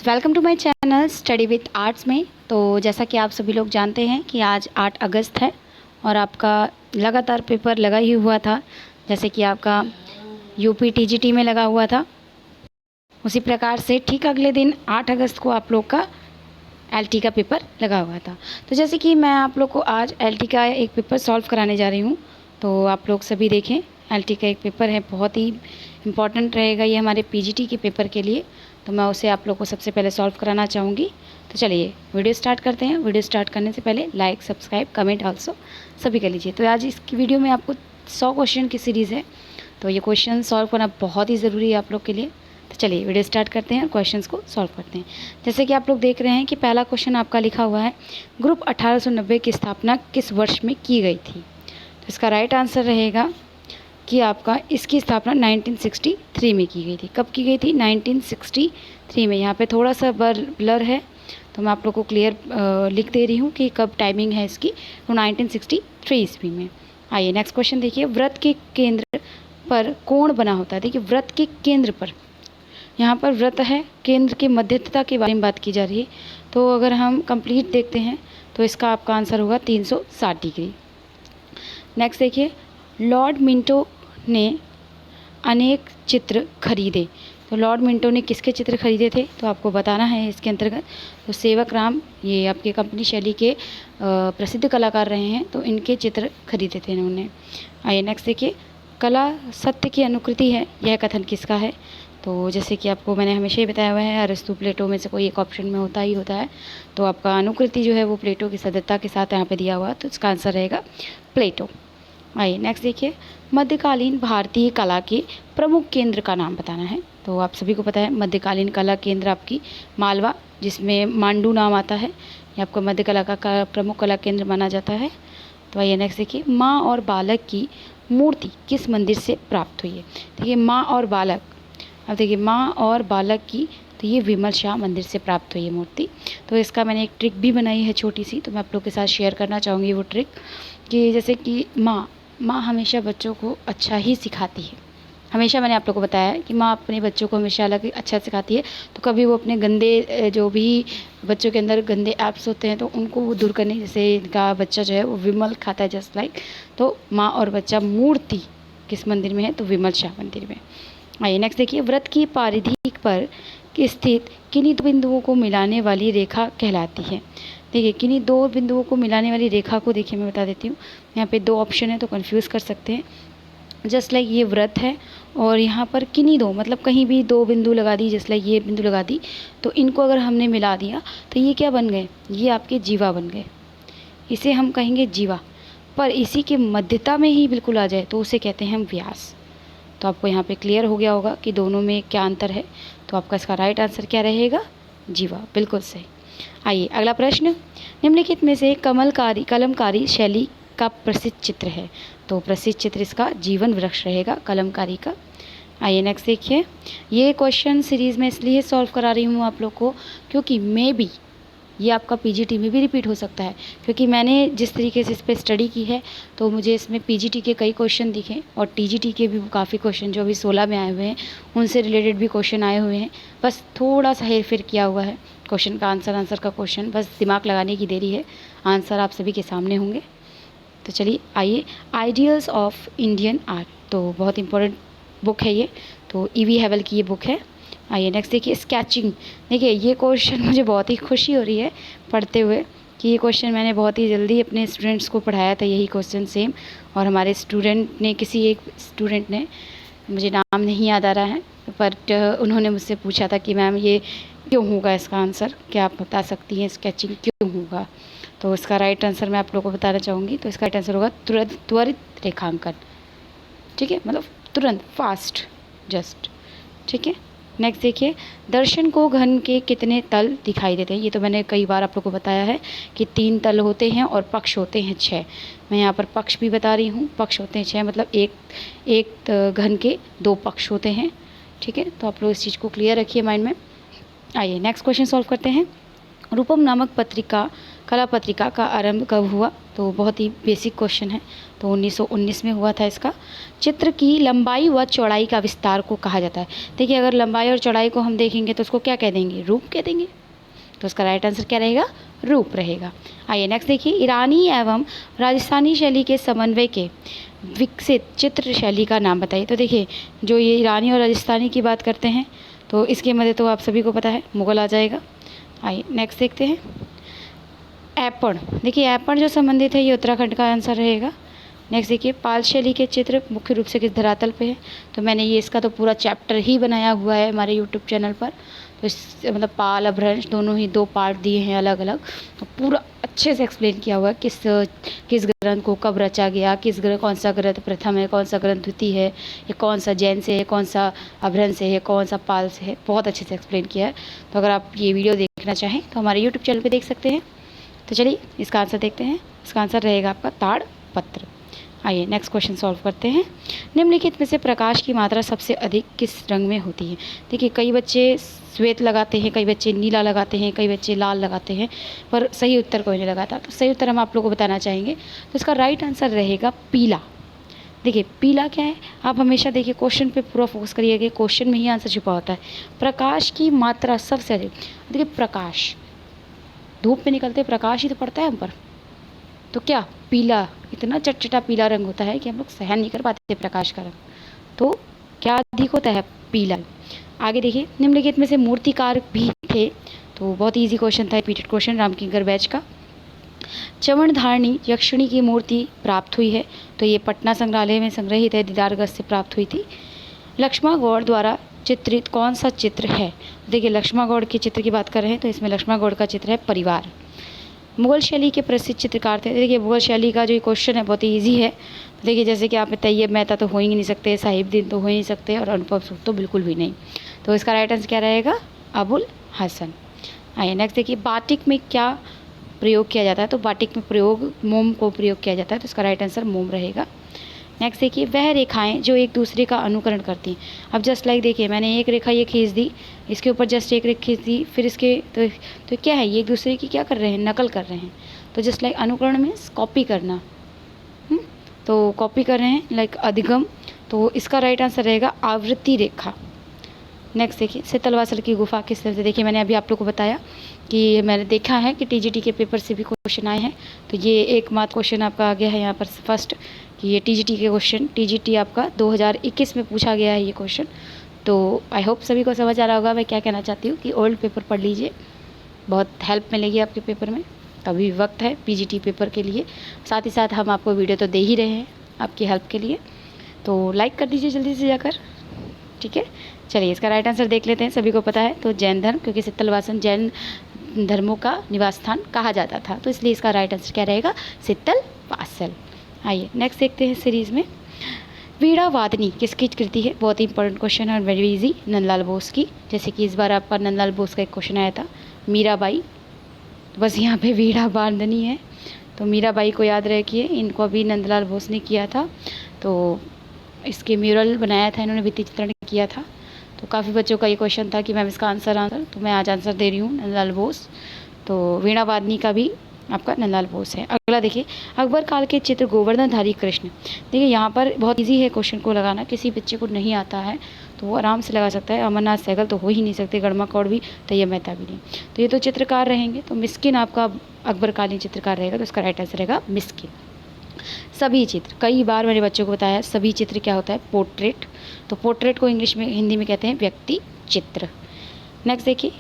Welcome to my channel study with arts में। तो जैसा कि आप सभी लोग जानते हैं कि आज 8 अगस्त है और आपका लगातार पेपर लगा ही हुआ था। जैसे कि आपका यूपी टीजीटी में लगा हुआ था, उसी प्रकार से ठीक अगले दिन 8 अगस्त को आप लोग का एलटी का पेपर लगा हुआ था। तो जैसे कि मैं आप लोग को आज एलटी का एक पेपर सॉल्व कराने जा रही हूँ, तो आप लोग सभी देखें। एलटी का एक पेपर है, बहुत ही इम्पॉर्टेंट रहेगा ये हमारे पीजीटी के पेपर के लिए। तो मैं उसे आप लोग को सबसे पहले सॉल्व कराना चाहूँगी। तो चलिए वीडियो स्टार्ट करते हैं। वीडियो स्टार्ट करने से पहले लाइक, सब्सक्राइब, कमेंट ऑल्सो सभी कर लीजिए। तो आज इस वीडियो में आपको 100 क्वेश्चन की सीरीज़ है, तो ये क्वेश्चन सॉल्व करना बहुत ही ज़रूरी है आप लोग के लिए। तो चलिए वीडियो स्टार्ट करते हैं और क्वेश्चंस को सॉल्व करते हैं। जैसे कि आप लोग देख रहे हैं कि पहला क्वेश्चन आपका लिखा हुआ है, ग्रुप 1890 की स्थापना किस वर्ष में की गई थी। तो इसका राइट आंसर रहेगा कि आपका इसकी स्थापना 1963 में की गई थी। कब की गई थी? 1963 में। यहाँ पे थोड़ा सा ब्लर है, तो मैं आप लोग को क्लियर लिख दे रही हूँ कि कब टाइमिंग है इसकी। तो 1963 ईस्वी में। आइए नेक्स्ट क्वेश्चन देखिए, व्रत के केंद्र पर कोण बना होता है। देखिए व्रत के केंद्र पर, यहाँ पर व्रत है, केंद्र के मध्यस्थता के बारे में बात की जा रही है। तो अगर हम कंप्लीट देखते हैं तो इसका आपका आंसर होगा 360 डिग्री। नेक्स्ट देखिए, लॉर्ड मिंटो ने अनेक चित्र खरीदे। तो लॉर्ड मिंटो ने किसके चित्र खरीदे थे, तो आपको बताना है इसके अंतर्गत। तो सेवक राम, ये आपके कंपनी शैली के प्रसिद्ध कलाकार रहे हैं, तो इनके चित्र खरीदे थे इन्होंने। आइए नेक्स्ट देखिए, कला सत्य की अनुकृति है, यह कथन किसका है। तो जैसे कि आपको मैंने हमेशा ही बताया हुआ है, अरस्तु प्लेटो में से कोई एक ऑप्शन में होता ही होता है। तो आपका अनुकृति जो है वो प्लेटो की सदस्यता के साथ यहाँ पे दिया हुआ, तो इसका आंसर रहेगा प्लेटो। आइए नेक्स्ट देखिए, मध्यकालीन भारतीय कला के प्रमुख केंद्र का नाम बताना है। तो आप सभी को पता है मध्यकालीन कला केंद्र आपकी मालवा, जिसमें मांडू नाम आता है, ये आपका मध्य कला का प्रमुख कला केंद्र माना जाता है। तो आइए नेक्स्ट देखिए, माँ और बालक की मूर्ति किस मंदिर से प्राप्त हुई है। देखिए माँ और बालक, अब देखिए माँ और बालक की, तो ये विमल शाह मंदिर से प्राप्त हुई है मूर्ति। तो इसका मैंने एक ट्रिक भी बनाई है छोटी सी, तो मैं आप लोग के साथ शेयर करना चाहूँगी वो ट्रिक। कि जैसे कि माँ हमेशा बच्चों को अच्छा ही सिखाती है। हमेशा मैंने आप लोग को बताया है कि माँ अपने बच्चों को हमेशा अलग अच्छा सिखाती है। तो कभी वो अपने गंदे, जो भी बच्चों के अंदर गंदे ऐप्स होते हैं, तो उनको वो दूर करने, जैसे इनका बच्चा जो है वो विमल खाता है जस्ट लाइक। तो माँ और बच्चा मूर्ति किस मंदिर में है, तो विमल शाह मंदिर में। आइए नेक्स्ट देखिए, व्रत की परिधि पर स्थित किन्हीं दो बिंदुओं को मिलाने वाली रेखा कहलाती है। देखिए किन्हीं दो बिंदुओं को मिलाने वाली रेखा को देखिए मैं बता देती हूँ। यहाँ पे दो ऑप्शन है, तो कंफ्यूज कर सकते हैं। जस्ट लाइक ये व्रत है और यहाँ पर किन्हीं दो, मतलब कहीं भी दो बिंदु लगा दी, जस्ट लाइक ये बिंदु लगा दी, तो इनको अगर हमने मिला दिया तो ये क्या बन गए, ये आपके जीवा बन गए। इसे हम कहेंगे जीवा। पर इसी के मध्यता में ही बिल्कुल आ जाए तो उसे कहते हैं हम व्यास। तो आपको यहाँ पे क्लियर हो गया होगा कि दोनों में क्या अंतर है। तो आपका इसका राइट आंसर क्या रहेगा, जीवा, बिल्कुल सही। आइए अगला प्रश्न, निम्नलिखित में से कलमकारी शैली का प्रसिद्ध चित्र है। तो प्रसिद्ध चित्र इसका जीवन वृक्ष रहेगा, कलमकारी का। आइए नेक्स्ट देखिए, ये क्वेश्चन सीरीज़ में इसलिए सॉल्व करा रही हूँ आप लोग को, क्योंकि मे बी ये आपका पीजीटी में भी रिपीट हो सकता है। क्योंकि मैंने जिस तरीके से इस पर स्टडी की है, तो मुझे इसमें पीजीटी के कई क्वेश्चन दिखे और टीजीटी के भी काफ़ी क्वेश्चन जो अभी 16 में आए हुए हैं, उनसे रिलेटेड भी क्वेश्चन आए हुए हैं। बस थोड़ा सा हेर फेर किया हुआ है क्वेश्चन का, आंसर का क्वेश्चन, बस दिमाग लगाने की देरी है। आंसर आप सभी के सामने होंगे। तो चलिए आइए, आइडियल्स ऑफ इंडियन आर्ट, तो बहुत इंपॉर्टेंट बुक है ये, तो ईवी हैवल की ये बुक है। आइए नेक्स्ट देखिए, स्केचिंग। देखिए ये क्वेश्चन मुझे बहुत ही खुशी हो रही है पढ़ते हुए कि ये क्वेश्चन मैंने बहुत ही जल्दी अपने स्टूडेंट्स को पढ़ाया था, यही क्वेश्चन सेम। और हमारे स्टूडेंट ने, किसी एक स्टूडेंट ने, मुझे नाम नहीं याद आ रहा है, बट उन्होंने मुझसे पूछा था कि मैम ये क्यों होगा, इसका आंसर क्या आप बता सकती हैं, स्केचिंग क्यों होगा। तो इसका राइट आंसर मैं आप लोगों को बताना चाहूँगी। तो इसका राइट आंसर होगा त्वरित रेखांकन। ठीक है, मतलब तुरंत, फास्ट, जस्ट। ठीक है, नेक्स्ट देखिए, दर्शन को घन के कितने तल दिखाई देते हैं। ये तो मैंने कई बार आप लोग को बताया है कि 3 तल होते हैं और पक्ष होते हैं 6। मैं यहाँ पर पक्ष भी बता रही हूँ, पक्ष होते हैं 6, मतलब एक घन के 2 पक्ष होते हैं। ठीक है, तो आप लोग इस चीज़ को क्लियर रखिए माइंड में। आइए नेक्स्ट क्वेश्चन सॉल्व करते हैं। रूपम नामक पत्रिका कला पत्रिका का आरंभ कब हुआ? तो बहुत ही बेसिक क्वेश्चन है, तो 1919 में हुआ था इसका। चित्र की लंबाई व चौड़ाई का विस्तार को कहा जाता है। देखिए, अगर लंबाई और चौड़ाई को हम देखेंगे तो उसको क्या कह देंगे? रूप कह देंगे। तो उसका राइट आंसर क्या रहेगा? रूप रहेगा। आइए नेक्स्ट देखिए, ईरानी एवं राजस्थानी शैली के समन्वय के विकसित चित्र शैली का नाम बताइए। तो देखिए, जो ये ईरानी और राजस्थानी की बात करते हैं तो इसके मध्य तो आप सभी को पता है मुग़ल आ जाएगा। आइए नेक्स्ट देखते हैं, ऐपण। देखिए, ऐपण जो संबंधित है ये उत्तराखंड का आंसर रहेगा। नेक्स्ट देखिए, पाल शैली के चित्र मुख्य रूप से किस धरातल पे है? तो मैंने ये इसका तो पूरा चैप्टर ही बनाया हुआ है हमारे यूट्यूब चैनल पर। तो इस मतलब पाल अपभ्रंश दोनों ही 2 पार्ट दिए हैं अलग अलग, तो पूरा अच्छे से एक्सप्लेन किया हुआ है किस ग्रंथ को कब रचा गया, कौन सा ग्रंथ प्रथम है, कौन सा ग्रंथ द्वितीय है, ये कौन सा जैन से है, कौन सा अपभ्रंश से है, कौन सा पाल से है। बहुत अच्छे से एक्सप्लेन किया है। तो अगर आप ये वीडियो देखना चाहें तो हमारे यूट्यूब चैनल पर देख सकते हैं। तो चलिए इसका आंसर देखते हैं। इसका आंसर रहेगा आपका ताड़पत्र। आइए नेक्स्ट क्वेश्चन सॉल्व करते हैं। निम्नलिखित में से प्रकाश की मात्रा सबसे अधिक किस रंग में होती है? देखिए, कई बच्चे श्वेत लगाते हैं, कई बच्चे नीला लगाते हैं, कई बच्चे लाल लगाते हैं, पर सही उत्तर कोई नहीं लगाता। तो सही उत्तर हम आप लोगों को बताना चाहेंगे। तो इसका राइट आंसर रहेगा पीला। देखिए, पीला क्या है? आप हमेशा देखिए क्वेश्चन पे पूरा फोकस करिएगा, क्वेश्चन में ही आंसर छुपा होता है। प्रकाश की मात्रा सबसे अधिक, देखिए प्रकाश, धूप में निकलते प्रकाश ही तो पड़ता है हम पर, तो क्या पीला, इतना चटचटा पीला रंग होता है कि हम लोग सहन नहीं कर पाते प्रकाश का रंग। तो क्या अधिक होता है? पीला। आगे देखिए, निम्नलिखित में से मूर्तिकार भी थे। तो बहुत इजी क्वेश्चन था, रिपीटेड क्वेश्चन रामकिंकर बैच का। चवणधारणी यक्षिणी की मूर्ति प्राप्त हुई है, तो ये पटना संग्रहालय में संग्रहित है, दीदारगंज से प्राप्त हुई थी। लक्ष्मण गौड़ द्वारा चित्रित कौन सा चित्र है? देखिए, लक्ष्मण गौड़ के चित्र की बात कर रहे हैं तो इसमें लक्ष्मण गौड़ का चित्र है परिवार। मुग़ल शैली के प्रसिद्ध चित्रकार थे। देखिए, मुग़ल शैली का जो क्वेश्चन है बहुत ही ईजी है। देखिए, जैसे कि आप में तैयब मेहता तो हो ही नहीं सकते, साहिबदीन तो हो ही नहीं सकते, और अनुपम सुख तो बिल्कुल भी नहीं। तो इसका राइट आंसर क्या रहेगा? अबुल हसन। आइए नेक्स्ट देखिए, बाटिक में क्या प्रयोग किया जाता है? तो बाटिक में प्रयोग मोम को प्रयोग किया जाता है, तो इसका राइट आंसर मोम रहेगा। नेक्स्ट देखिए, वह रेखाएं जो एक दूसरे का अनुकरण करती हैं। अब जस्ट लाइक देखिए, मैंने एक रेखा ये खींच दी, इसके ऊपर जस्ट एक रेखा खींच दी, फिर इसके तो क्या है? ये एक दूसरे की क्या कर रहे हैं? नकल कर रहे हैं। तो जस्ट लाइक अनुकरण मीन्स कॉपी करना, तो कॉपी कर रहे हैं लाइक अधिगम। तो इसका राइट आंसर रहेगा आवृत्ति रेखा। नेक्स्ट देखिए, शीतलवासल की गुफा किस तरह से? देखिए, मैंने अभी आप लोग को बताया कि मैंने देखा है कि टीजीटी के पेपर से भी क्वेश्चन आए हैं। तो ये एकमात्र क्वेश्चन आपका आ गया है यहाँ पर फर्स्ट, कि ये टीजीटी के क्वेश्चन, टीजीटी आपका 2021 में पूछा गया है ये क्वेश्चन। तो आई होप सभी को समझ आ रहा होगा मैं क्या कहना चाहती हूँ, कि ओल्ड पेपर पढ़ लीजिए, बहुत हेल्प मिलेगी आपके पेपर में। अभी वक्त है पीजीटी पेपर के लिए, साथ ही साथ हम आपको वीडियो तो दे ही रहे हैं आपकी हेल्प के लिए। तो लाइक कर दीजिए जल्दी से जाकर, ठीक है। चलिए इसका राइट आंसर देख लेते हैं। सभी को पता है तो जैन धर्म, क्योंकि शीतलवासन जैन धर्मों का निवास स्थान कहा जाता था, तो इसलिए इसका राइट आंसर क्या रहेगा? शीतलवासल। आइए नेक्स्ट देखते हैं सीरीज़ में, वीणा वादनी किसकी कृति है? बहुत ही इंपॉर्टेंट क्वेश्चन है और वेरी इजी, नंदलाल बोस की। जैसे कि इस बार आपका नंदलाल बोस का एक क्वेश्चन आया था, मीराबाई, बस यहाँ पे वीणा वादनी है, तो मीराबाई को याद रखिए, इनको अभी नंदलाल बोस ने किया था। तो इसके म्यूरल बनाया था इन्होंने, भित्ति चित्रण किया था। तो काफ़ी बच्चों का ये क्वेश्चन था कि मैम इसका आंसर, तो मैं आज आंसर दे रही हूँ, नंदलाल बोस। तो वीणा वादनी का भी आपका नंदलाल बोस है। अगला देखिए, अकबर काल के चित्र गोवर्धनधारी कृष्ण। देखिए यहाँ पर बहुत इजी है क्वेश्चन को लगाना, किसी बच्चे को नहीं आता है तो वो आराम से लगा सकता है। अमरनाथ सहगल तो हो ही नहीं सकते, गढ़मा कौड़ भी, तैयब मेहता भी नहीं। तो ये तो चित्रकार रहेंगे, तो मिस्किन आपका अकबरकालीन चित्रकार रहेगा, तो इसका राइट आंसर रहेगा मिस्किन। सभी चित्र, कई बार मैंने बच्चों को बताया सभी चित्र क्या होता है? पोर्ट्रेट। तो पोर्ट्रेट को इंग्लिश में, हिंदी में कहते हैं व्यक्ति चित्र। नेक्स्ट देखिए,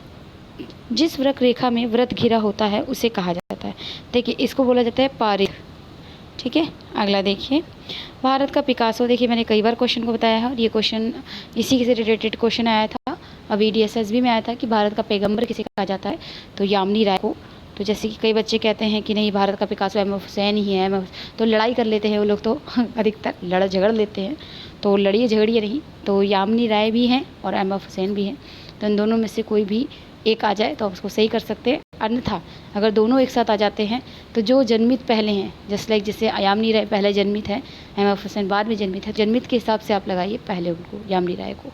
जिस वृक्क रेखा में वृत्त घिरा होता है उसे कहा जाता है। देखिए इसको बोला जाता है पारिख, ठीक है। अगला देखिए, भारत का पिकासो। देखिए मैंने कई बार क्वेश्चन को बताया है, और ये क्वेश्चन इसी से रिलेटेड क्वेश्चन आया था, अभी DSSB में आया था कि भारत का पैगंबर किसे कहा जाता है? तो यामिनी राय को। तो जैसे कि कई बच्चे कहते हैं कि नहीं भारत का पिकासो MF हुसैन ही है, तो लड़ाई कर लेते हैं वो लोग, तो अधिकतर लड़ झगड़ लेते हैं, तो लड़िए झगड़िए नहीं। तो यामिनी राय भी हैं और MF हुसैन भी हैं, तो इन दोनों में से कोई भी एक आ जाए तो आप उसको सही कर सकते हैं। अन्यथा अगर दोनों एक साथ आ जाते हैं तो जो जन्मित पहले हैं, जस्ट लाइक जैसे यामिनी राय पहले जन्मित है, MF हुसैन बाद में जन्मित है, जन्मित के हिसाब से आप लगाइए पहले उनको, यामिनी राय को।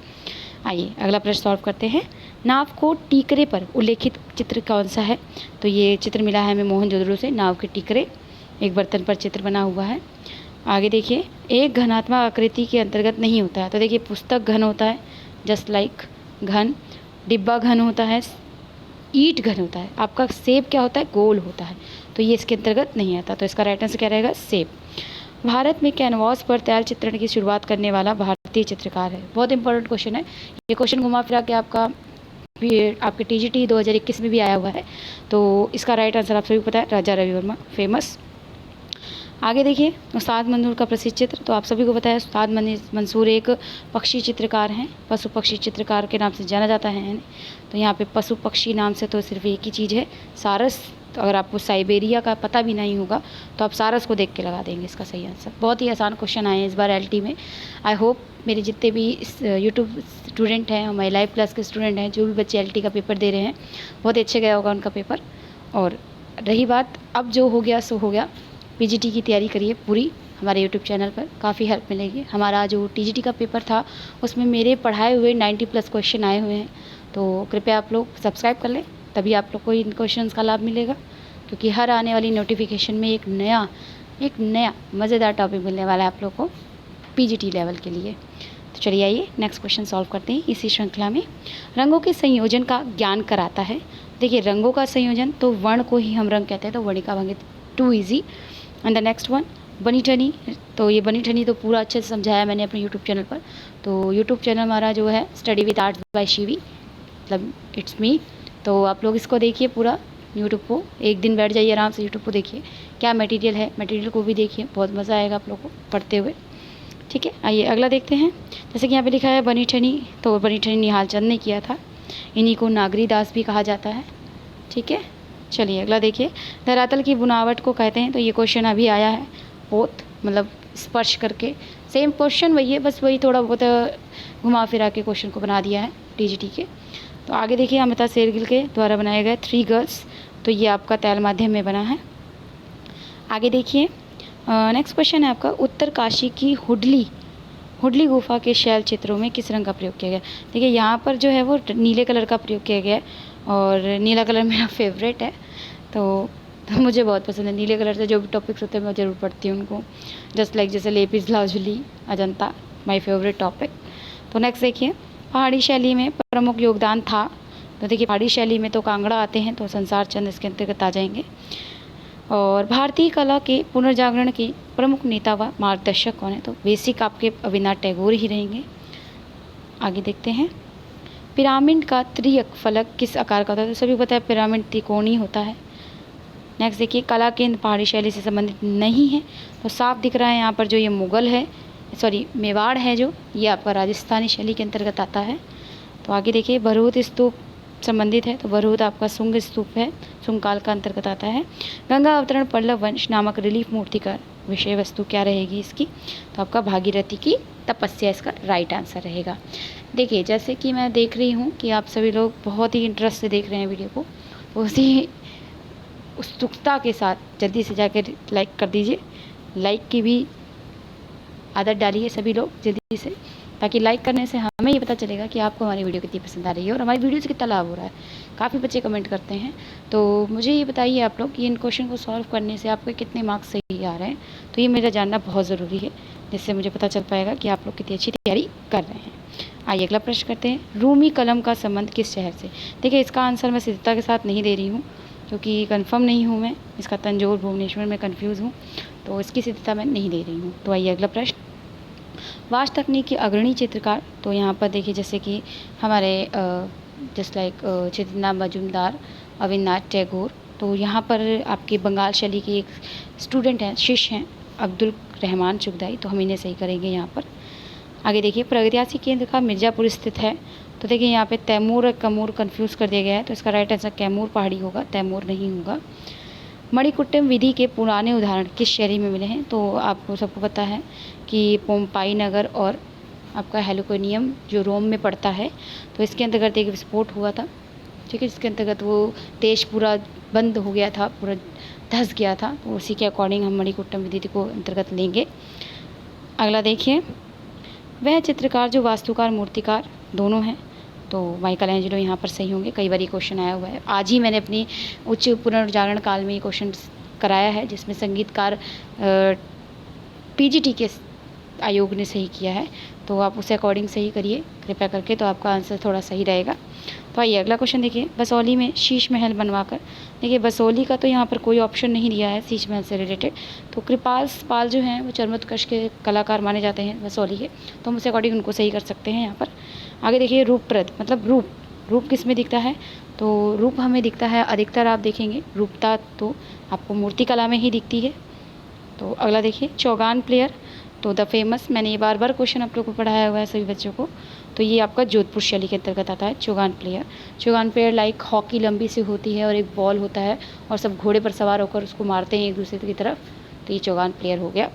आइए अगला प्रश्न सॉल्व करते हैं। नाव को टीकरे पर उल्लेखित चित्र कौन सा है? तो ये चित्र मिला है हमें मोहनजोदड़ो से, नाव के टीकरे एक बर्तन पर चित्र बना हुआ है। आगे देखिए, एक घनात्मक आकृति के अंतर्गत नहीं होता है। तो देखिए, पुस्तक घन होता है, जस्ट लाइक घन, डिब्बा घन होता है, ईंट घन होता है, आपका सेब क्या होता है? गोल होता है। तो ये इसके अंतर्गत नहीं आता। तो इसका राइट आंसर क्या रहेगा? सेब। भारत में कैनवास पर तैल चित्रण की शुरुआत करने वाला भारतीय चित्रकार है। बहुत इंपॉर्टेंट क्वेश्चन है ये। क्वेश्चन घुमा फिरा के आपके TGT 2021 में भी आया हुआ है। तो इसका राइट आंसर आप सभी को पता है, राजा रवि वर्मा, फेमस। आगे देखिए, उस्ताद मंसूर का प्रसिद्ध चित्र, तो आप सभी को पता है उस्ताद मंसूर एक पक्षी चित्रकार हैं, पशु पक्षी चित्रकार के नाम से जाना जाता है। तो यहाँ पे पशु पक्षी नाम से तो सिर्फ एक ही चीज़ है, सारस। तो अगर आपको साइबेरिया का पता भी नहीं होगा तो आप सारस को देख के लगा देंगे इसका सही आंसर। बहुत ही आसान क्वेश्चन आए हैं इस बार LT में। आई होप मेरे जितने भी यूट्यूब स्टूडेंट हैं, हमारे लाइव क्लास के स्टूडेंट हैं, जो भी बच्चे LT का पेपर दे रहे हैं, बहुत अच्छे गया होगा उनका पेपर। और रही बात, अब जो हो गया सो हो गया, PGT की तैयारी करिए पूरी, हमारे यूट्यूब चैनल पर काफ़ी हेल्प मिलेगी। हमारा जो TGT का पेपर था उसमें मेरे पढ़ाए हुए 90+ क्वेश्चन आए हुए हैं। तो कृपया आप लोग सब्सक्राइब कर लें, तभी आप लोग को इन क्वेश्चंस का लाभ मिलेगा, क्योंकि हर आने वाली नोटिफिकेशन में एक नया मज़ेदार टॉपिक मिलने वाला है आप लोग को PGT लेवल के लिए। तो चलिए आइए नेक्स्ट क्वेश्चन सॉल्व करते हैं इसी श्रृंखला में। रंगों के संयोजन का ज्ञान कराता है। देखिए, रंगों का संयोजन, तो वर्ण को ही हम रंग कहते हैं, तो वर्णिका भंगित, too easy. And the next one, Bani Thani. तो ये बनी ठनी तो पूरा अच्छे से समझाया मैंने अपने यूट्यूब चैनल पर। तो यूट्यूब चैनल हमारा जो है study with arts by Shivi, मतलब इट्स मी। तो आप लोग इसको देखिए पूरा यूट्यूब को, एक दिन बैठ जाइए आराम से यूट्यूब को देखिए क्या मटेरियल है, मटेरियल को भी देखिए, बहुत मज़ा आएगा आप लोग को पढ़ते हुए। ठीक है, आइए अगला देखते हैं। जैसे कि यहाँ पे लिखा है बनी ठनी, तो बनी ठनी निहाल चंद ने किया था। इन्हीं को नागरी दास भी कहा जाता है। ठीक है, चलिए अगला देखिए। धरातल की बुनावट को कहते हैं। तो ये क्वेश्चन अभी आया है, बहुत मतलब स्पर्श करके सेम क्वेश्चन वही है, बस वही थोड़ा बहुत घुमा फिरा के क्वेश्चन को बना दिया है TGT के। तो आगे देखिए, अमिता शेरगिल के द्वारा बनाए गए 3 गर्ल्स, तो ये आपका तैल माध्यम में बना है। आगे देखिए, नेक्स्ट क्वेश्चन है आपका, उत्तरकाशी की हुडली गुफा के शैल चित्रों में किस रंग का प्रयोग किया गया? देखिए, यहाँ पर जो है वो नीले कलर का प्रयोग किया गया है, और नीला कलर मेरा फेवरेट है। तो मुझे बहुत पसंद है नीले कलर से जो भी टॉपिक्स होते हैं मैं ज़रूर पढ़ती हूँ उनको, जस्ट लाइक जैसे lapis lazuli, Ajanta, my favourite topic. तो नेक्स्ट देखिए, पहाड़ी शैली में प्रमुख योगदान था। तो देखिए, पहाड़ी शैली में तो कांगड़ा आते हैं, तो संसार चंद इसके अंतर्गत आ जाएंगे। और भारतीय कला के पुनर्जागरण के प्रमुख नेता व मार्गदर्शक कौन है? तो बेसिक आपके रवींद्रनाथ टैगोर ही रहेंगे। आगे देखते हैं, पिरामिड का त्रियक फलक किस आकार का होता है? तो सभी पता है पिरामिड त्रिकोणीय होता है। नेक्स्ट देखिए, कला केंद्र पहाड़ी शैली से संबंधित नहीं है। तो साफ दिख रहा है यहाँ पर जो ये मुगल है, सॉरी मेवाड़ है, जो ये आपका राजस्थानी शैली के अंतर्गत आता है। तो आगे देखिए, भरहुत स्तूप संबंधित है। तो भरहुत आपका शुंग स्तूप है, शुंग काल का अंतर्गत आता है। गंगा अवतरण पल्लव वंश नामक रिलीफ मूर्ति का विषय वस्तु क्या रहेगी इसकी? तो आपका भागीरथी की तपस्या इसका राइट आंसर रहेगा। देखिए, जैसे कि मैं देख रही हूँ कि आप सभी लोग बहुत ही इंटरेस्ट से देख रहे हैं वीडियो को, तो उसी उत्सुकता के साथ जल्दी से जाकर लाइक कर दीजिए। लाइक की भी आदत डालिए सभी लोग जल्दी से, ताकि लाइक करने से हमें ये पता चलेगा कि आपको हमारी वीडियो कितनी पसंद आ रही है और हमारी वीडियो से कितना लाभ हो रहा है। काफ़ी बच्चे कमेंट करते हैं, तो मुझे ये बताइए आप लोग कि इन क्वेश्चन को सॉल्व करने से आपके कितने मार्क्स सही आ रहे हैं। तो ये मेरा जानना बहुत ज़रूरी है, जिससे मुझे पता चल पाएगा कि आप लोग कितनी अच्छी तैयारी कर रहे हैं। आइए अगला प्रश्न करते हैं, रूमी कलम का संबंध किस शहर से? देखिए, इसका आंसर मैं सिद्धता के साथ नहीं दे रही हूँ, क्योंकि कंफर्म नहीं हूँ मैं इसका। तंजौर भुवनेश्वर में कंफ्यूज हूँ, तो इसकी सिद्धता मैं नहीं दे रही हूँ। तो आइए अगला प्रश्न, वाश तकनीक के अग्रणी चित्रकार। तो यहाँ पर देखिए, जैसे कि हमारे जस्ट लाइक चित्रनाथ मजूमदार, रवींद्रनाथ टैगोर। तो यहाँ पर आपके बंगाल शैली के एक स्टूडेंट हैं, शिष्य हैं, अब्दुल रहमान चुगदाई। तो हम इन्हें सही करेंगे यहाँ पर। आगे देखिए, प्रगतियासी केंद्र का मिर्ज़ापुर स्थित है। तो देखिए, यहाँ पे तैमूर और कमूर कन्फ्यूज़ कर दिया गया है, तो इसका राइट आंसर कैमूर पहाड़ी होगा, तैमूर नहीं होगा। मणिकुट्टम विधि के पुराने उदाहरण किस शहरी में मिले हैं? तो आपको सबको पता है कि पोम्पाई नगर और आपका हेलिकोनियम जो रोम में पड़ता है, तो इसके अंतर्गत एक विस्फोट हुआ था। ठीक है, जिसके अंतर्गत वो देश पूरा बंद हो गया था, पूरा धंस गया था। तो उसी के अकॉर्डिंग हम मणिकुट्टम विधि को अंतर्गत लेंगे। अगला देखिए, वह चित्रकार जो वास्तुकार मूर्तिकार दोनों हैं, तो माइकल एंजेलो यहाँ पर सही होंगे। कई बार ये क्वेश्चन आया हुआ है। आज ही मैंने अपनी उच्च पुनर्जागरण काल में ये क्वेश्चन कराया है, जिसमें संगीतकार पीजीटी के आयोग ने सही किया है, तो आप उसे अकॉर्डिंग सही करिए कृपया करके, तो आपका आंसर थोड़ा सही रहेगा। तो आइए अगला क्वेश्चन देखिए। बसौली में शीश महल बनवाकर, देखिए बसौली का तो यहाँ पर कोई ऑप्शन नहीं दिया है शीश महल से रिलेटेड, तो कृपाल पाल जो हैं वो चर्मोत्कर्ष के कलाकार माने जाते हैं बसौली के, तो हम उसे अकॉर्डिंग उनको सही कर सकते हैं यहाँ पर। आगे देखिए रूपप्रद मतलब रूप किस में दिखता है, तो रूप हमें दिखता है अधिकतर आप देखेंगे रूपता तो आपको मूर्ति कला में ही दिखती है। तो अगला देखिए चौगान प्लेयर, तो द फेमस, मैंने ये बार बार क्वेश्चन आप लोगों को पढ़ाया हुआ है सभी बच्चों को, तो ये आपका जोधपुर शैली के अंतर्गत आता है Chaugan player. Chaugan player like hockey लंबी सी होती है और एक बॉल होता है और सब घोड़े पर सवार होकर उसको मारते हैं एक दूसरे की तरफ, तो ये चौगान प्लेयर हो गया।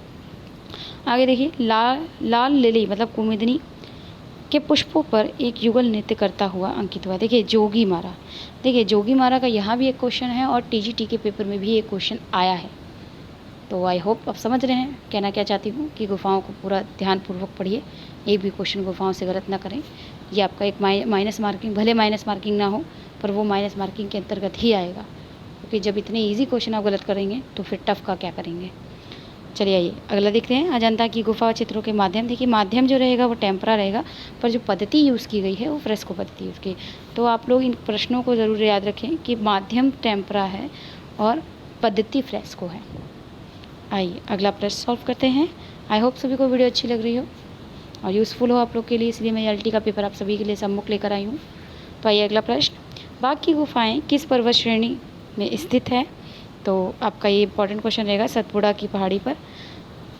आगे देखिए लाल लिली मतलब कुमुदिनी के पुष्पों पर एक युगल नृत्य करता हुआ अंकित हुआ। देखिए जोगी मारा, देखिए जोगी मारा का यहाँ भी एक क्वेश्चन है और टीजीटी के पेपर में भी एक क्वेश्चन आया है। तो आई होप आप समझ रहे हैं कहना क्या चाहती हूँ कि गुफाओं को पूरा ध्यानपूर्वक पढ़िए, एक भी क्वेश्चन गुफाओं से गलत ना करें। ये आपका एक माइनस मार्किंग, भले माइनस मार्किंग ना हो पर वो माइनस मार्किंग के अंतर्गत ही आएगा, क्योंकि जब इतने ईजी क्वेश्चन आप गलत करेंगे तो फिर टफ का क्या करेंगे। चलिए आइए अगला देखते हैं। अजंता की गुफा चित्रों के माध्यम, देखिए माध्यम जो रहेगा वो टेम्परा रहेगा, पर जो पद्धति यूज़ की गई है वो फ्रेस्को पद्धति यूज़ की। तो आप लोग इन प्रश्नों को ज़रूर याद रखें कि माध्यम टेम्परा है और पद्धति फ्रेस्को है। आइए अगला प्रश्न सॉल्व करते हैं। आई होप सभी को वीडियो अच्छी लग रही हो और यूज़फुल हो आप लोग के लिए, इसलिए मैं एलटी का पेपर आप सभी के लिए सम्मुख लेकर आई हूँ। तो आइए अगला प्रश्न, बाघ की गुफाएं किस पर्वत श्रेणी में स्थित है, तो आपका ये इंपॉर्टेंट क्वेश्चन रहेगा सतपुड़ा की पहाड़ी पर।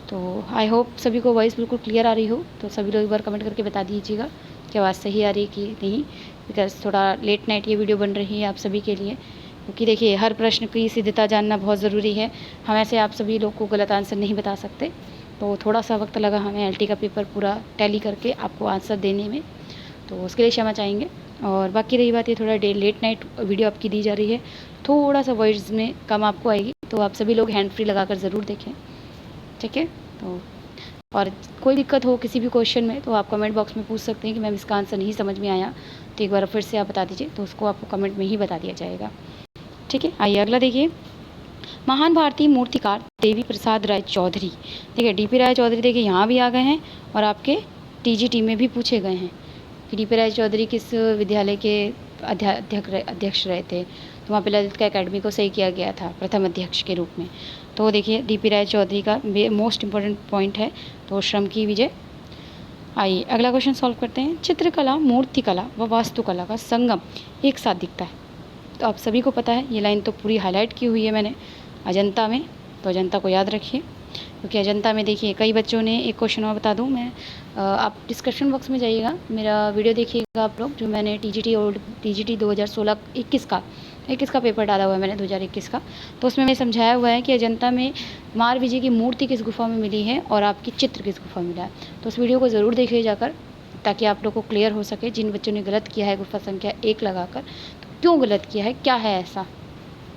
तो आई होप सभी को वॉइस बिल्कुल क्लियर आ रही हो, तो सभी लोग एक बार कमेंट करके बता दीजिएगा कि आवाज़ सही आ रही है कि नहीं, बिकॉज थोड़ा लेट नाइट ये वीडियो बन रही है आप सभी के लिए, क्योंकि देखिए हर प्रश्न की सिद्धता जानना बहुत ज़रूरी है। हम ऐसे आप सभी लोग को गलत आंसर नहीं बता सकते, तो थोड़ा सा वक्त लगा हमें एलटी का पेपर पूरा टैली करके आपको आंसर देने में, तो उसके लिए क्षमा चाहेंगे। और बाकी रही बात ये थोड़ा लेट नाइट वीडियो आपकी दी जा रही है, थोड़ा सा वॉइस में कम आपको आएगी, तो आप सभी लोग हैंड फ्री लगाकर ज़रूर देखें, ठीक है। तो और कोई दिक्कत हो किसी भी क्वेश्चन में तो आप कमेंट बॉक्स में पूछ सकते हैं कि मैम इसका आंसर नहीं समझ में आया, तो एक बार फिर से आप बता दीजिए, तो उसको आपको कमेंट में ही बता दिया जाएगा, ठीक है। आइए अगला देखिए, महान भारतीय मूर्तिकार देवी प्रसाद राय चौधरी, देखिए डीपी राय चौधरी देखिए यहाँ भी आ गए हैं और आपके टीजीटी में भी पूछे गए हैं कि डीपी राय चौधरी किस विद्यालय के अध्यक्ष रहे थे, तो वहाँ पे ललित का अकेडमी को सही किया गया था प्रथम अध्यक्ष के रूप में। तो देखिए डीपी राय चौधरी का मोस्ट इम्पोर्टेंट पॉइंट है, तो श्रम की विजय। आइए अगला क्वेश्चन सॉल्व करते हैं। चित्रकला, मूर्तिकला व वास्तुकला का संगम एक साथ दिखता है, तो आप सभी को पता है ये लाइन तो पूरी हाईलाइट की हुई है मैंने अजंता में, तो अजंता को याद रखिए, क्योंकि अजंता में देखिए कई बच्चों ने एक क्वेश्चन और बता दूं मैं, आप डिस्क्रिप्शन बॉक्स में जाइएगा, मेरा वीडियो देखिएगा आप लोग, जो मैंने टीजीटी 2016-21 का पेपर डाला हुआ है मैंने 2021 का, तो उसमें मैं समझाया हुआ है कि अजंता में मारविजय की मूर्ति किस गुफा में मिली है और आपकी चित्र किस गुफा में मिला है। तो उस वीडियो को ज़रूर देखिए जाकर, ताकि आप लोग को क्लियर हो सके। जिन बच्चों ने गलत किया है गुफा संख्या 1 लगाकर, तो क्यों गलत किया है, क्या है ऐसा,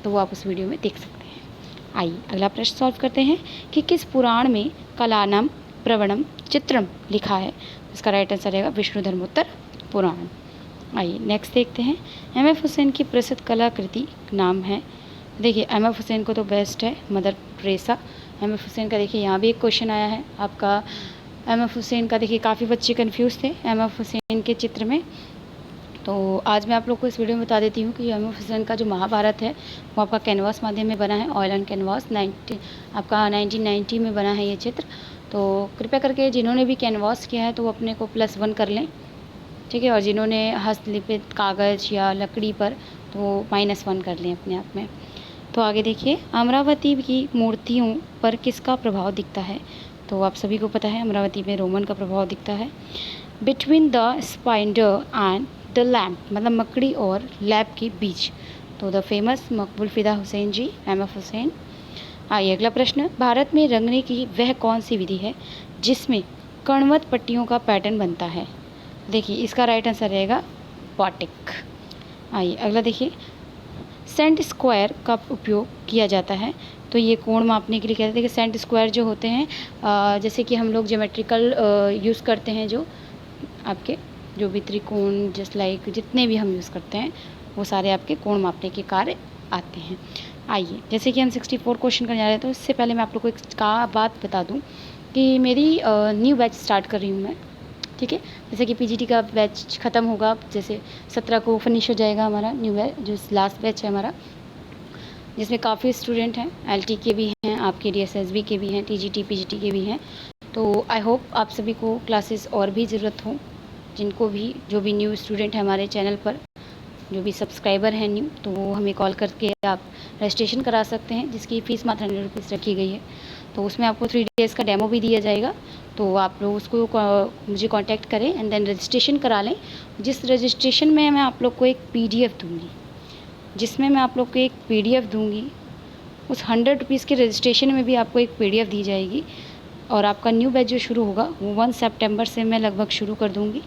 तो वो आप उस वीडियो में देख सकते हैं। आइए अगला प्रश्न सॉल्व करते हैं कि किस पुराण में कलानम प्रवणम चित्रम लिखा है, इसका राइट आंसर रहेगा विष्णु धर्मोत्तर पुराण। आइए नेक्स्ट देखते हैं। एम.एफ. हुसैन की प्रसिद्ध कलाकृति नाम है, देखिए एम.एफ. हुसैन को तो बेस्ट है मदर टेरेसा। एम.एफ. हुसैन का देखिए यहाँ भी एक क्वेश्चन आया है आपका, एम.एफ. हुसैन का देखिए काफ़ी बच्चे कंफ्यूज थे एम.एफ. हुसैन के चित्र में, तो आज मैं आप लोग को इस वीडियो में बता देती हूँ कि एम.एफ. हुसैन का जो महाभारत है वो आपका कैनवास माध्यम में बना है, ऑयल एंड कैनवास 1990 में बना है ये चित्र। तो कृपया करके जिन्होंने भी कैनवास किया है तो वो अपने को +1 कर लें, ठीक है, और जिन्होंने हस्तलिखित कागज़ या लकड़ी पर तो वो -1 कर लें अपने आप में। तो आगे देखिए, अमरावती की मूर्तियों पर किसका प्रभाव दिखता है, तो आप सभी को पता है अमरावती में रोमन का प्रभाव दिखता है। Between the spider and the lamp मतलब मकड़ी और लैब के बीच, तो द फेमस मकबूल फिदा हुसैन जी, एम.एफ. हुसैन। आइए अगला प्रश्न, भारत में रंगने की वह कौन सी विधि है जिसमें कणवत पट्टियों का पैटर्न बनता है, देखिए इसका राइट आंसर रहेगा बाटिक। आइए अगला देखिए, सेंट स्क्वायर का उपयोग किया जाता है, तो ये कोण मापने के लिए कहते हैं। देखिए सेंट स्क्वायर जो होते हैं जैसे कि हम लोग ज्योमेट्रिकल यूज़ करते हैं जो आपके जो भी त्रिकोण जस्ट लाइक जितने भी हम यूज़ करते हैं वो सारे आपके कोण मापने के कार्य आते हैं। आइए, जैसे कि हम 64 क्वेश्चन करने जा रहे हैं, तो इससे पहले मैं आप लोग को एक बात बता दूं कि मेरी न्यू बैच स्टार्ट कर रही हूँ मैं, ठीक है। जैसे कि पीजीटी का बैच ख़त्म होगा, जैसे 17 को फिनिश हो जाएगा हमारा न्यू बैच, जो लास्ट बैच है हमारा, जिसमें काफ़ी स्टूडेंट हैं, एलटी के भी हैं, आपके डीएसएसबी के भी हैं, टीजीटी पीजीटी के भी हैं। तो आई होप आप सभी को क्लासेस और भी ज़रूरत हो, जिनको भी जो भी न्यू स्टूडेंट है हमारे चैनल पर, जो भी सब्सक्राइबर हैं न्यू, तो वो हमें कॉल करके आप रजिस्ट्रेशन करा सकते हैं, जिसकी फ़ीस मात्र 100 रुपीज़ रखी गई है। तो उसमें आपको 3 डेज़ का डेमो भी दिया जाएगा, तो आप लोग उसको मुझे कांटेक्ट करें एंड देन रजिस्ट्रेशन करा लें। जिस रजिस्ट्रेशन में मैं आप लोग को एक पीडीएफ दूँगी, जिसमें मैं आप लोग को एक पीडीएफ दूँगी, उस 100 रुपीज़ के रजिस्ट्रेशन में भी आपको एक पीडीएफ दी जाएगी। और आपका न्यू बैच जो शुरू होगा वो 1 सितंबर से मैं लगभग शुरू कर दूँगी।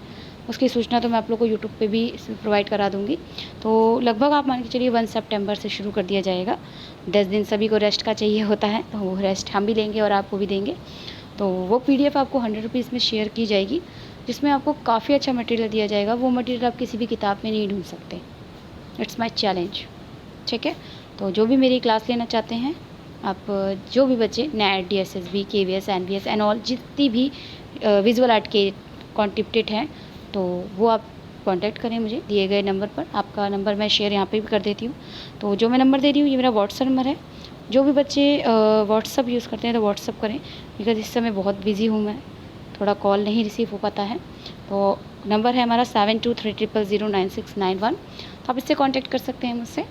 उसकी सूचना तो मैं आप लोग को यूट्यूब पे भी प्रोवाइड करा दूँगी। तो लगभग आप मान के चलिए 1 सितंबर से शुरू कर दिया जाएगा। 10 दिन सभी को रेस्ट का चाहिए होता है, तो वो रेस्ट हम भी लेंगे और आपको भी देंगे। तो वो पीडीएफ आपको 100 रुपीज़ में शेयर की जाएगी, जिसमें आपको काफ़ी अच्छा मटेरियल दिया जाएगा। वो मटेरियल आप किसी भी किताब में नहीं ढूंढ सकते। इट्स माई चैलेंज, ठीक है। तो जो भी मेरी क्लास लेना चाहते हैं, आप जो भी बच्चे NET, DSSB, KVS, NVS and all जितनी भी विजुअल आर्ट के कॉन्टिप्टेड हैं, तो वो आप कांटेक्ट करें मुझे दिए गए नंबर पर। आपका नंबर मैं शेयर यहाँ पे भी कर देती हूँ। तो जो मैं नंबर दे रही हूँ ये मेरा व्हाट्सअप नंबर है। जो भी बच्चे व्हाट्सअप यूज़ करते हैं तो व्हाट्सअप करें, बिकॉज़ इस समय बहुत बिज़ी हूँ मैं, थोड़ा कॉल नहीं रिसीव हो पाता है। तो नंबर है हमारा 7230096991। तो आप इससे कॉन्टेक्ट कर सकते हैं मुझसे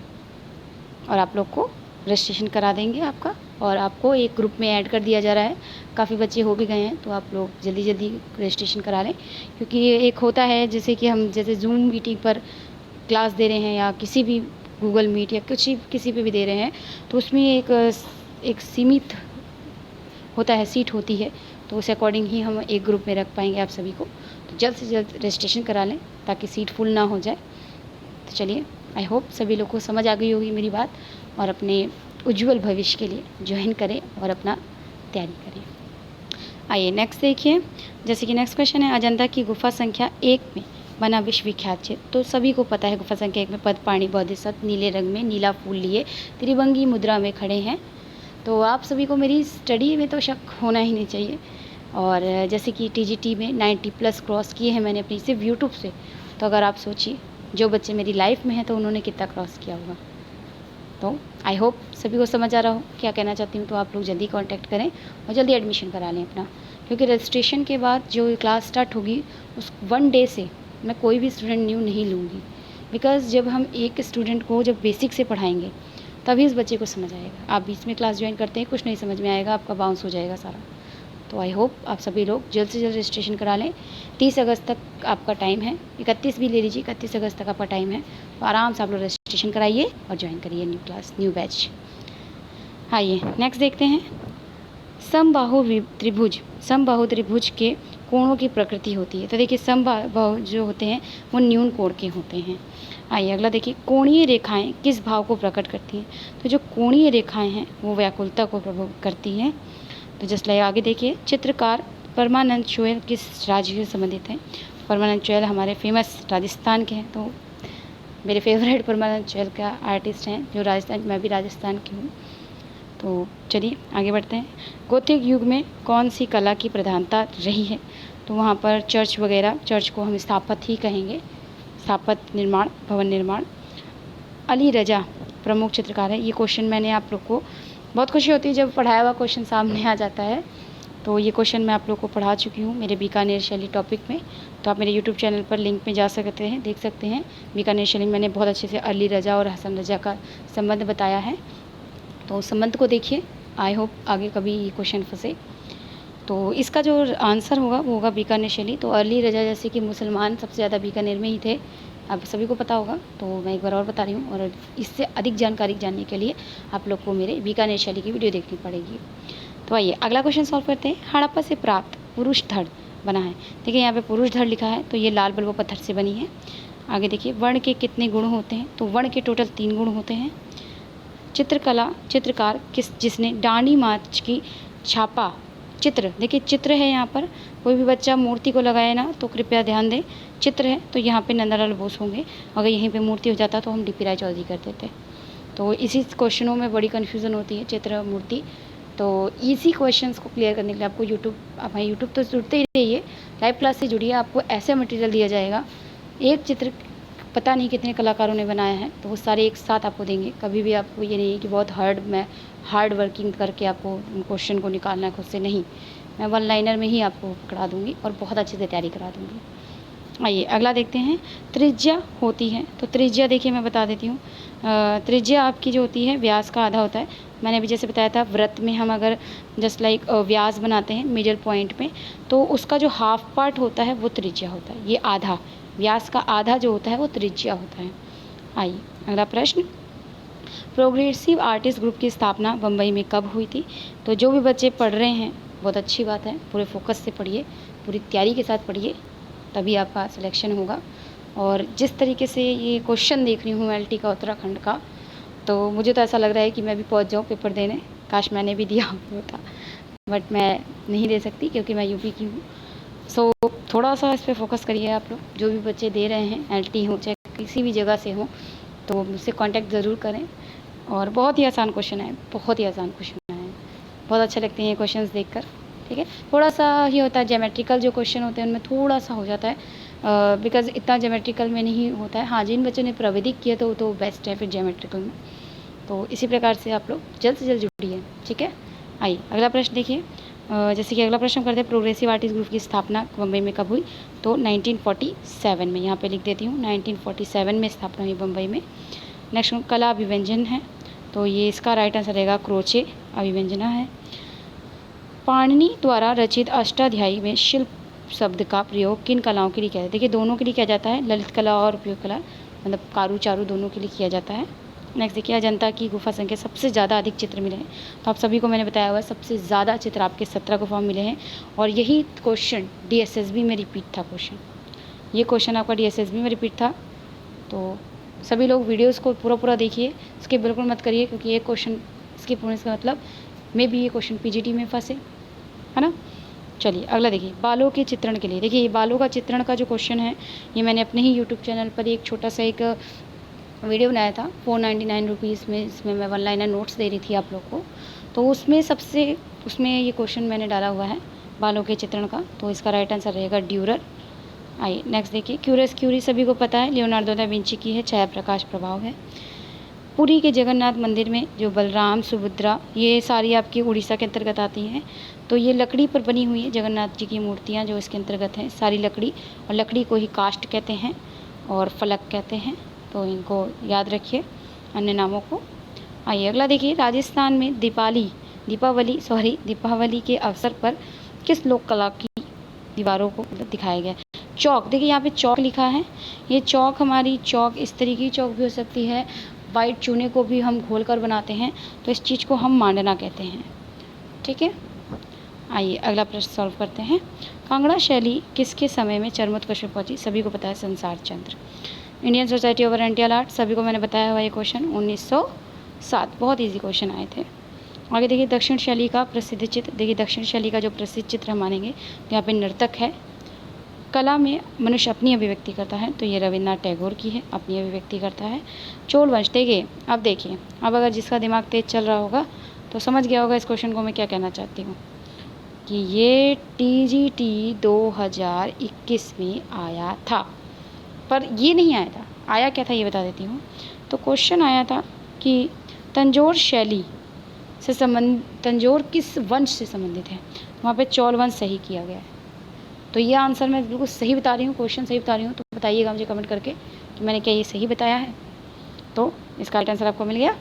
और आप लोग को रजिस्ट्रेशन करा देंगे आपका। और आपको एक ग्रुप में ऐड कर दिया जा रहा है, काफ़ी बच्चे हो भी गए हैं, तो आप लोग जल्दी जल्दी रजिस्ट्रेशन करा लें। क्योंकि ये एक होता है जैसे कि हम जैसे जूम मीटिंग पर क्लास दे रहे हैं या किसी भी गूगल मीट या किसी पे भी दे रहे हैं, तो उसमें एक सीमित होता है, सीट होती है, तो उस अकॉर्डिंग ही हम एक ग्रुप में रख पाएंगे आप सभी को। तो जल्द से जल्द रजिस्ट्रेशन करा लें ताकि सीट फुल ना हो जाए। तो चलिए, आई होप सभी लोग को समझ आ गई होगी मेरी बात, और अपने उज्जवल भविष्य के लिए ज्वाइन करें और अपना तैयारी करें। आइए नेक्स्ट देखिए, जैसे कि नेक्स्ट क्वेश्चन है, अजंता की गुफा संख्या 1 में बना विश्वविख्यात चित्र। तो सभी को पता है गुफा संख्या 1 में पद्मपाणि बोधिसत्व नीले रंग में नीला फूल लिए त्रिभंगी मुद्रा में खड़े हैं। तो आप सभी को मेरी स्टडी में तो शक होना ही नहीं चाहिए। और जैसे कि टीजीटी में 90+ क्रॉस किए हैं मैंने अपनी सिर्फ यूट्यूब से, तो अगर आप सोचिए जो बच्चे मेरी लाइफ में हैं तो उन्होंने कितना क्रॉस किया होगा। तो आई होप सभी को समझ आ रहा हो क्या कहना चाहती हूँ। तो आप लोग जल्दी कांटेक्ट करें और जल्दी एडमिशन करा लें अपना, क्योंकि रजिस्ट्रेशन के बाद जो क्लास स्टार्ट होगी उस 1 डे से मैं कोई भी स्टूडेंट न्यू नहीं लूँगी। बिकॉज़ जब हम एक स्टूडेंट को जब बेसिक से पढ़ाएंगे तभी उस बच्चे को समझ आएगा। आप बीच में क्लास ज्वाइन करते हैं, कुछ नहीं समझ में आएगा, आपका बाउंस हो जाएगा सारा। तो आई होप आप सभी लोग जल्द से जल्द रजिस्ट्रेशन करा लें। 30 अगस्त तक आपका टाइम है, 31 भी ले लीजिए, 31 अगस्त तक आपका टाइम है। तो आराम से आप लोग रजिस्ट्रेशन कराइए और ज्वाइन करिए न्यू क्लास, न्यू बैच। आइए नेक्स्ट देखते हैं, समबाहु त्रिभुज के कोणों की प्रकृति होती है। तो देखिए समबाहु जो होते हैं वो न्यून कोण के होते हैं। आइए अगला देखिए, कोणीय रेखाएं किस भाव को प्रकट करती हैं। तो जो कोणीय रेखाएं हैं वो व्याकुलता को प्रभावित करती हैं। तो जस्ट लाइक आगे देखिए, चित्रकार परमानंद चोयल किस राज्य से संबंधित हैं। परमानंद चोयल हमारे फेमस राजस्थान के हैं, तो मेरे फेवरेट परमानंद चोयल का आर्टिस्ट हैं जो राजस्थान, मैं भी राजस्थान की हूँ। तो चलिए आगे बढ़ते हैं। गौथिक युग में कौन सी कला की प्रधानता रही है। तो वहाँ पर चर्च वगैरह, चर्च को हम स्थापत्य ही कहेंगे, स्थापत्य निर्माण, भवन निर्माण। अली रजा प्रमुख चित्रकार है। ये क्वेश्चन मैंने आप लोग को, बहुत खुशी होती है जब पढ़ाया हुआ क्वेश्चन सामने आ जाता है। तो ये क्वेश्चन मैं आप लोग को पढ़ा चुकी हूँ मेरे बीकानेर शैली टॉपिक में। तो आप मेरे यूट्यूब चैनल पर लिंक में जा सकते हैं, देख सकते हैं। बीकानेर शैली में मैंने बहुत अच्छे से अली रजा और हसन रजा का संबंध बताया है, तो उस संबंध को देखिए। आई होप आगे कभी ये क्वेश्चन फंसे। तो इसका जो आंसर होगा वो होगा बीकानेर शैली। तो अली रजा जैसे कि मुसलमान सबसे ज़्यादा बीकानेर में ही थे, आप सभी को पता होगा। तो मैं एक बार और बता रही हूँ, और इससे अधिक जानकारी जानने के लिए आप लोग को मेरे बीकानेर शैली की वीडियो देखनी पड़ेगी। तो आइए अगला क्वेश्चन सॉल्व करते हैं। हड़प्पा से प्राप्त पुरुष धड़ बना है। देखिए यहाँ पे पुरुष धड़ लिखा है, तो ये लाल बलुआ पत्थर से बनी है। आगे देखिए, वर्ण के कितने गुण होते हैं। तो वर्ण के टोटल 3 गुण होते हैं। चित्रकार जिसने डांडी मार्च की छापा चित्र, देखिए चित्र है यहाँ पर, कोई भी बच्चा मूर्ति को लगाए ना तो कृपया ध्यान दें, चित्र है तो यहाँ पे नंदलाल बोस होंगे, अगर यहीं पे मूर्ति हो जाता तो हम डीपी राय चौधरी कर देते। तो इसी क्वेश्चनों में बड़ी कन्फ्यूज़न होती है, चित्र मूर्ति। तो इसी क्वेश्चंस को क्लियर करने के लिए आपको हमारे यूट्यूब तो जुड़ते ही रहिए, लाइव क्लास से जुड़िए, आपको ऐसा मटेरियल दिया जाएगा, एक चित्र पता नहीं कितने कलाकारों ने बनाया है, तो वो सारे एक साथ आपको देंगे। कभी भी आपको ये नहीं है कि बहुत हार्ड वर्किंग करके आपको क्वेश्चन को निकालना है खुद से, नहीं, मैं वन लाइनर में ही आपको पकड़ा दूँगी और बहुत अच्छे से तैयारी करा दूँगी। आइए अगला देखते हैं, त्रिज्या होती है, तो त्रिज्या देखिए मैं बता देती हूँ। त्रिज्या आपकी जो होती है व्यास का आधा होता है। मैंने अभी जैसे बताया था, वृत्त में हम अगर जस्ट लाइक व्यास बनाते हैं मिडल पॉइंट पे, तो उसका जो हाफ पार्ट होता है वो त्रिज्या होता है। ये आधा, व्यास का आधा जो होता है वो त्रिज्या होता है। आइए अगला प्रश्न, प्रोग्रेसिव आर्टिस्ट ग्रुप की स्थापना बम्बई में कब हुई थी? तो जो भी बच्चे पढ़ रहे हैं बहुत अच्छी बात है, पूरे फोकस से पढ़िए, पूरी तैयारी के साथ पढ़िए, तभी आपका सिलेक्शन होगा। और जिस तरीके से ये क्वेश्चन देख रही हूँ एलटी का उत्तराखंड का, तो मुझे तो ऐसा लग रहा है कि मैं भी पहुँच जाऊँ पेपर देने, काश मैंने भी दिया होता, बट मैं नहीं दे सकती क्योंकि मैं यूपी की हूँ। सो थोड़ा सा इस पर फोकस करिए आप लोग, जो भी बच्चे दे रहे हैं एलटी हो चाहे किसी भी जगह से हो, तो मुझसे कांटेक्ट ज़रूर करें। और बहुत ही आसान क्वेश्चन है, बहुत ही आसान क्वेश्चन है, बहुत अच्छे लगते हैं ये क्वेश्चंस देखकर। ठीक है, थोड़ा सा ही होता है, ज्योमेट्रिकल जो क्वेश्चन होते हैं उनमें थोड़ा सा हो जाता है, बिकॉज़ इतना ज्योमेट्रिकल में नहीं होता है। हाँ, जिन बच्चों ने प्राविधिक किया तो वो तो बेस्ट है फिर ज्योमेट्रिकल में। तो इसी प्रकार से आप लोग जल्द से जल्द जुड़िए। ठीक है, आइए अगला प्रश्न देखिए। जैसे कि अगला प्रश्न करते हैं, प्रोग्रेसिव आर्टिस्ट ग्रुप की स्थापना बम्बई में कब हुई? तो 1947 में, यहाँ पे लिख देती हूँ 1947 में स्थापना हुई बम्बई में। नेक्स्ट कला अभिव्यंजन है, तो ये इसका राइट आंसर रहेगा क्रोचे अभिव्यंजना है। पाणिनि द्वारा रचित अष्टाध्यायी में शिल्प शब्द का प्रयोग किन कलाओं के लिए किया जाता है? देखिए दोनों के लिए किया जाता है, ललित कला और उपयोग कला, मतलब कारू चारू दोनों के लिए किया जाता है। नेक्स्ट देखिए, अजंता की गुफा संख्या सबसे ज़्यादा अधिक चित्र मिले हैं, तो आप सभी को मैंने बताया हुआ है सबसे ज़्यादा चित्र आपके 17 गुफा मिले हैं। और यही क्वेश्चन DSSB में रिपीट था क्वेश्चन, ये क्वेश्चन आपका DSSB में रिपीट था। तो सभी लोग वीडियोज़ को पूरा देखिए, इसके बिल्कुल मत करिए, क्योंकि ये क्वेश्चन स्किप होने का मतलब मे भी ये क्वेश्चन PGT में फंसे, है ना। चलिए अगला देखिए, बालों के चित्रण के लिए। देखिए ये बालों का चित्रण का जो क्वेश्चन है, ये मैंने अपने ही यूट्यूब चैनल पर एक छोटा सा एक वीडियो बनाया था 499 रुपीज़ में, इसमें मैं वन लाइनर नोट्स दे रही थी आप लोग को। तो उसमें ये क्वेश्चन मैंने डाला हुआ है बालों के चित्रण का, तो इसका राइट आंसर रहेगा ड्यूरर। आइए नेक्स्ट देखिए, क्यूरियस क्यूरी सभी को पता है, लियोनार्डो दा विंची की है, छाया प्रकाश प्रभाव है। पुरी के जगन्नाथ मंदिर में जो बलराम सुभद्रा, ये सारी आपकी उड़ीसा के अंतर्गत आती हैं। तो ये लकड़ी पर बनी हुई है जगन्नाथ जी की मूर्तियाँ जो इसके अंतर्गत हैं, सारी लकड़ी, और लकड़ी को ही काष्ठ कहते हैं और फलक कहते हैं, तो इनको याद रखिए अन्य नामों को। आइए अगला देखिए, राजस्थान में दीपावली के अवसर पर किस लोक कला की दीवारों को दिखाया गया? चौक, देखिए यहाँ पे चौक लिखा है, ये चौक हमारी चौक इस तरीके की चौक भी हो सकती है, वाइट चूने को भी हम घोल कर बनाते हैं, तो इस चीज़ को हम मांडना कहते हैं। ठीक है, आइए अगला प्रश्न सॉल्व करते हैं। कांगड़ा शैली किसके समय में चरमोत्कर्ष में पहुंची? सभी को पता है, Sansar Chand. Indian Society of Oriental Art, सभी को मैंने बताया हुआ ये क्वेश्चन 1907, बहुत इजी क्वेश्चन आए थे। आगे देखिए, दक्षिण शैली का प्रसिद्ध चित्र। देखिए दक्षिण शैली का जो प्रसिद्ध चित्र हम मानेंगे, तो यहाँ पे नर्तक है। कला में मनुष्य अपनी अभिव्यक्ति करता है, तो ये रविन्द्रनाथ टैगोर की है, अपनी अभिव्यक्ति करता है। चोल वंश, देखिए अब अगर जिसका दिमाग तेज चल रहा होगा तो समझ गया होगा इस क्वेश्चन को मैं क्या कहना चाहती हूँ, कि ये TGT 2021 में आया था, पर ये नहीं आया था, आया क्या था ये बता देती हूँ। तो क्वेश्चन आया था कि तंजौर शैली से तंजौर किस वंश से संबंधित है, वहाँ पे चोल वंश सही किया गया है। तो ये आंसर मैं बिल्कुल सही बता रही हूँ, क्वेश्चन सही बता रही हूँ, तो बताइएगा मुझे कमेंट करके कि मैंने क्या ये सही बताया है। तो इसका राइट आंसर आपको मिल गया,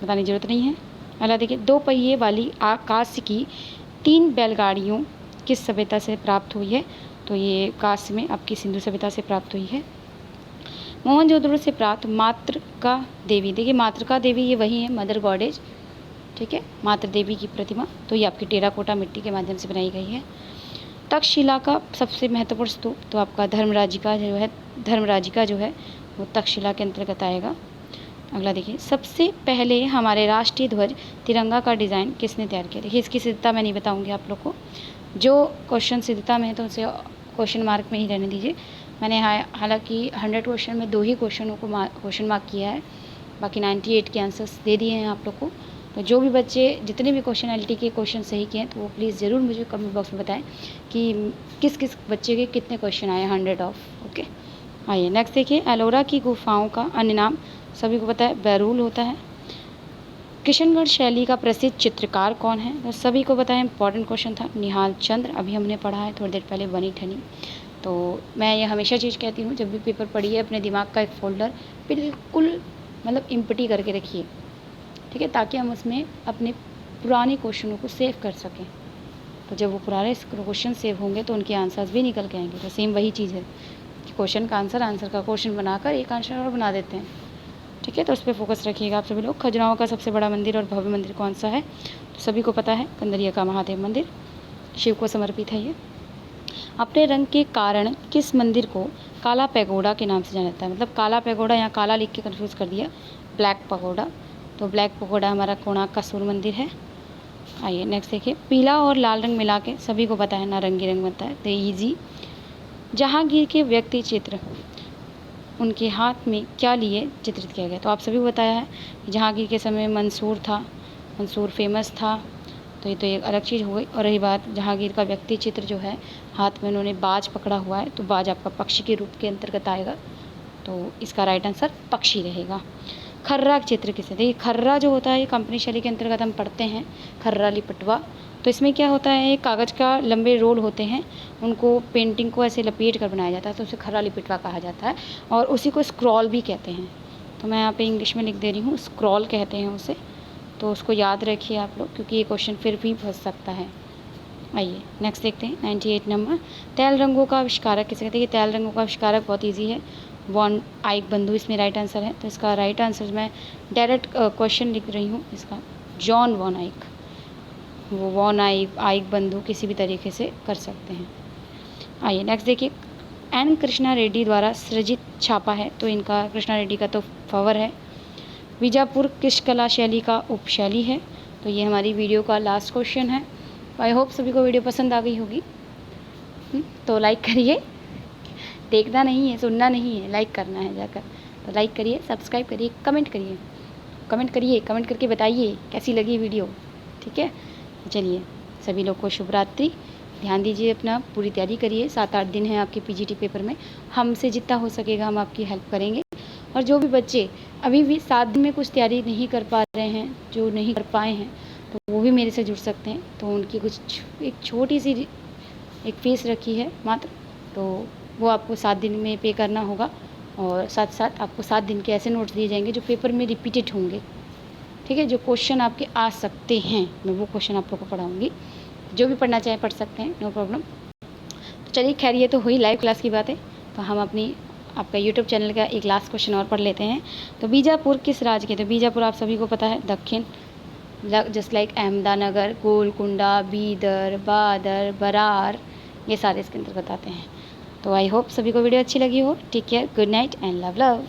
बताने की ज़रूरत नहीं है। अगला देखिए, 2 पहिए वाली कांस्य की 3 बैलगाड़ियों किस सभ्यता से प्राप्त हुई है? तो ये कांस्य में आपकी सिंधु सभ्यता से प्राप्त हुई है। मोहनजोदड़ो से प्राप्त मातृका देवी, देखिए मातृका देवी ये वही है, मदर गॉडेज, ठीक है, मातृ देवी की प्रतिमा, तो ये आपकी टेराकोटा मिट्टी के माध्यम से बनाई गई है। तक्षशिला का सबसे महत्वपूर्ण स्तूप, तो आपका धर्मराजिका जो है वो तक्षशिला के अंतर्गत आएगा। अगला देखिए, सबसे पहले हमारे राष्ट्रीय ध्वज तिरंगा का डिज़ाइन किसने तैयार किया। देखिए इसकी सिद्धता मैं नहीं बताऊंगी आप लोग को, जो क्वेश्चन सिद्धता में है तो उसे क्वेश्चन मार्क में ही रहने दीजिए। मैंने हालांकि 100 क्वेश्चन में 2 ही क्वेश्चनों को क्वेश्चन मार्क किया है, बाकी 98 के आंसर्स दे दिए हैं आप लोग को। तो जो भी बच्चे जितने भी क्वेश्चन एलटी के क्वेश्चन सही किए हैं तो वो प्लीज़ ज़रूर मुझे कमेंट बॉक्स में बताएं कि किस किस बच्चे के कितने क्वेश्चन आए 100 ऑफ। ओके, आइए नेक्स्ट देखिए, एलोरा की गुफाओं का अन्य नाम सभी को पता है बैरूल होता है। किशनगढ़ शैली का प्रसिद्ध चित्रकार कौन है, तो सभी को पता है, इंपॉर्टेंट क्वेश्चन था, निहाल चंद्र। अभी हमने पढ़ा है थोड़ी देर पहले बनी ठनी। तो मैं ये हमेशा चीज़ कहती हूँ, जब भी पेपर पढ़िए अपने दिमाग का एक फ़ोल्डर बिल्कुल मतलब इम्पटी करके रखिए, ठीक है, ताकि हम उसमें अपने पुराने क्वेश्चनों को सेव कर सकें। तो जब वो पुराने क्वेश्चन सेव होंगे तो उनके आंसर्स भी निकल के आएंगे। तो सेम वही चीज़ है कि क्वेश्चन का आंसर, आंसर का क्वेश्चन बनाकर एक आंसर और बना देते हैं, ठीक है। तो उस पर फोकस रखिएगा आप सभी लोग। खजुराहो का सबसे बड़ा मंदिर और भव्य मंदिर कौन सा है, तो सभी को पता है, कंदरिया का महादेव मंदिर, शिव को समर्पित है ये। अपने रंग के कारण किस मंदिर को काला पैगोडा के नाम से जाना जाता है, मतलब काला पैगोडा, यहाँ काला लिख के कन्फ्यूज़ कर दिया, ब्लैक पैगोडा। तो ब्लैक पैगोडा हमारा कोणार्क का सूर्य मंदिर है। आइए नेक्स्ट देखिए, पीला और लाल रंग मिला के सभी को पता है नारंगी रंग बनता है, तो ईजी। जहांगीर के व्यक्ति चित्र उनके हाथ में क्या लिए चित्रित किया गया, तो आप सभी को बताया है कि जहांगीर के समय मंसूर था, मंसूर फेमस था, तो ये तो एक अलग चीज़ हो गई। और रही बात जहांगीर का व्यक्ति चित्र जो है, हाथ में उन्होंने बाज पकड़ा हुआ है, तो बाज आपका पक्षी के रूप के अंतर्गत आएगा, तो इसका राइट आंसर पक्षी रहेगा। खर्रा चित्र किसे, देखिए खर्रा जो होता है ये कंपनी शैली के अंतर्गत हम पढ़ते हैं, खर्रा लिपटवा। तो इसमें क्या होता है, कागज़ का लंबे रोल होते हैं, उनको पेंटिंग को ऐसे लपेट कर बनाया जाता है, तो उसे खर्रा लिपटवा कहा जाता है, और उसी को स्क्रॉल भी कहते हैं। तो मैं यहाँ पे इंग्लिश में लिख दे रही हूँ, स्क्रॉल कहते हैं उसे, तो उसको याद रखिए आप लोग, क्योंकि ये क्वेश्चन फिर भी फंस सकता है। आइए नेक्स्ट देखते हैं 98 नंबर, तैल रंगों का आविष्कारक किसे कहते हैं। तैल रंगों का आविष्कारक बहुत ईजी है, वॉन आइक बंधु इसमें राइट आंसर है। तो इसका राइट आंसर मैं डायरेक्ट क्वेश्चन लिख रही हूँ इसका, जॉन वॉन आइक। वो वॉन आइक बंधु किसी भी तरीके से कर सकते हैं। आइए नेक्स्ट देखिए, एन कृष्णा रेड्डी द्वारा सृजित छापा है, तो इनका कृष्णा रेड्डी का तो फवर है। बीजापुर किस कला शैली का उपशैली है, तो ये हमारी वीडियो का लास्ट क्वेश्चन है। आई होप सभी को वीडियो पसंद आ गई होगी। तो लाइक करिए, देखना नहीं है, सुनना नहीं है, लाइक करना है जाकर। तो लाइक करिए, सब्सक्राइब करिए, कमेंट करिए, कमेंट करके बताइए कैसी लगी वीडियो, ठीक है। चलिए सभी लोग को शुभ रात्रि, ध्यान दीजिए अपना, पूरी तैयारी करिए। 7-8 दिन है आपके पीजीटी पेपर में, हमसे जितना हो सकेगा हम आपकी हेल्प करेंगे। और जो भी बच्चे अभी भी 7 दिन में कुछ तैयारी नहीं कर पा रहे हैं, जो नहीं कर पाए हैं, तो वो भी मेरे से जुड़ सकते हैं। तो उनकी कुछ एक छोटी सी एक फ़ीस रखी है मात्र, तो वो आपको 7 दिन में पे करना होगा। और साथ साथ आपको 7 दिन के ऐसे नोट्स दिए जाएंगे जो पेपर में रिपीटेड होंगे, ठीक है, जो क्वेश्चन आपके आ सकते हैं, मैं वो क्वेश्चन आप लोग को पढ़ाऊँगी। जो भी पढ़ना चाहे पढ़ सकते हैं, नो प्रॉब्लम। तो चलिए खैर, ये तो हुई लाइव क्लास की बातें, तो हम अपनी आपका यूट्यूब चैनल का एक लास्ट क्वेश्चन और पढ़ लेते हैं। तो बीजापुर किस राज्य के, तो बीजापुर आप सभी को पता है दक्षिण, जस्ट लाइक अहमदानगर, गोलकुंडा, बीदर, बादर, बरार, ये सारे इसके अंतर्गत आते हैं। तो आई होप सभी को वीडियो अच्छी लगी हो। Take care, good night and love love.